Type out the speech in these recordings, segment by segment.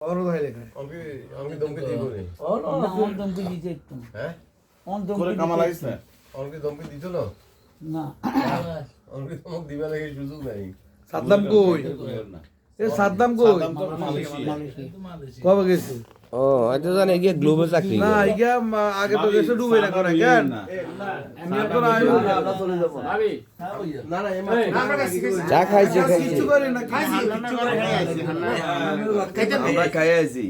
অনুরোধ হয় লেখা আমি দমকে দিব রে অন দমকে দিতে একটু হ্যাঁ অন দমকে করে কামাল আইছ না আমাকে দমকে দিত না না আমাকে দমক দিবা লাগে সুযোগ নাই সাদ্দাম কই এ সাদ্দাম কই কবে গেছে ও হয়তো জানে গিয়ে গ্লোবে চাকরি না ইয়া আগে তো গেছে ডুবে না করে কেন আমি এখন আইও আমরা চলে যাব না না এই মাত্র চা খাইছে কিছু করে না আমরা খাই আছি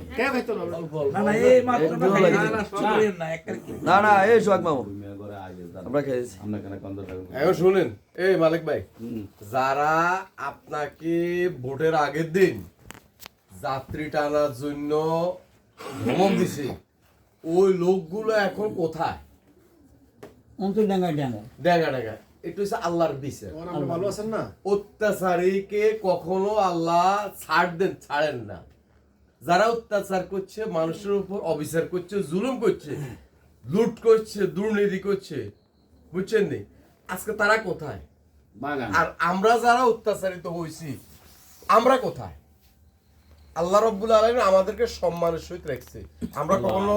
না না এই মাত্র না না এই সোহাগ মামু আমরা খাইছি আমরা কেন কন্দর এখন শুনেন এই মালিক ভাই যারা আপনাকে ভোটের আগের দিন যাত্রী টানার জন্য ধমক দিছে ওই লোকগুলো এখন কোথায় অন্তর ডাঙ্গা ডাঙ্গা ড্যাঙ্গা ড্যাঙ্গা একটু হচ্ছে আল্লাহর বিচার ভালো আছেন না অত্যাচারীকে কখনো আল্লাহ ছাড়েন না যারা অত্যাচার করছে মানুষের উপর অবিচার করছে জুলুম করছে লুট করছে দুর্নীতি করছে বুঝছেন নি আজকে তারা কোথায় বাগান আর আমরা যারা অত্যাচারিত হইছি আমরা কোথায় আল্লাহ রাব্বুল আলামিন আমাদেরকে সম্মানের সহিত রাখছে আমরা কখনো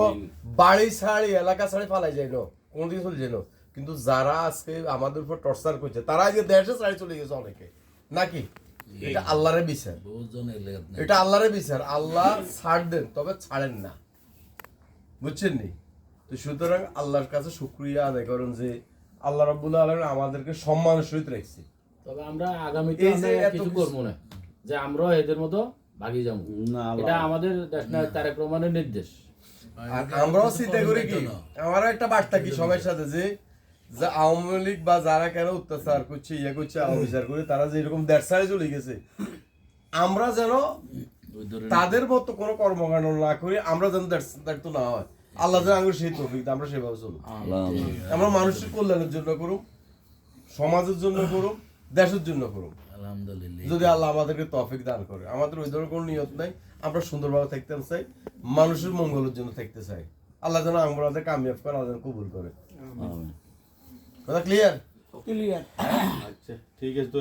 বাড়ি ছাড়ি এলাকা ছাড়ি পালাই যাই না কোনদিন চলে যাই না কিন্তু যারা আজকে আমাদের উপর টর্চার করছে তারা আজকে দেশে ছাড়ি চলে গেছে অনেকে নাকি এটা আল্লাহরের বিচার এটা আল্লাহরের বিচার আল্লাহ ছাড় দেন তবে ছাড়েন না বুঝছেন নি তো সুতরাং আল্লাহর কাছে শুকরিয়া আদায় করুন যে আল্লাহ রাব্বুল আলামিন আমাদেরকে সম্মানের সহিত রাখছে তবে আমরা আগামীতে এই যে আমরা এত কিছু কিছু- করবো না যে আমরা এদের মতো ভাগি যাবো না এটা আমাদের তারেক রহমানের নির্দেশ আর আমরাও চিন্তা করি কি আমারও একটা বার্তা কি সবার সাথে যে যে আওয়ামী লীগ বা যারা কেন অত্যাচার করছে ইয়ে করছে অবিচার করে তারা যে এরকম দেড় সাড়ে চলে গেছে আমরা যেন তাদের মতো কোনো কর্মকাণ্ড না করি আমরা যেন দায়িত্ব না হয় আল্লাহ যেন আঙুর সেই তৌফিক আমরা সেভাবে চলব আমরা মানুষের কল্যাণের জন্য করুম সমাজের জন্য করুম দেশের জন্য করুম যদি আল্লাহ আমাদেরকে তৌফিক দান করে আমাদের ওই ধরনের কোনো নিয়ত নাই আমরা সুন্দরভাবে থাকতে চাই মানুষের মঙ্গলের জন্য থাকতে চাই আল্লাহ যেন আমাদের কামিয়াব করে আল্লাহ যেন কবুল করে কথা ক্লিয়ার ক্লিয়ার আচ্ছা ঠিক আছে তো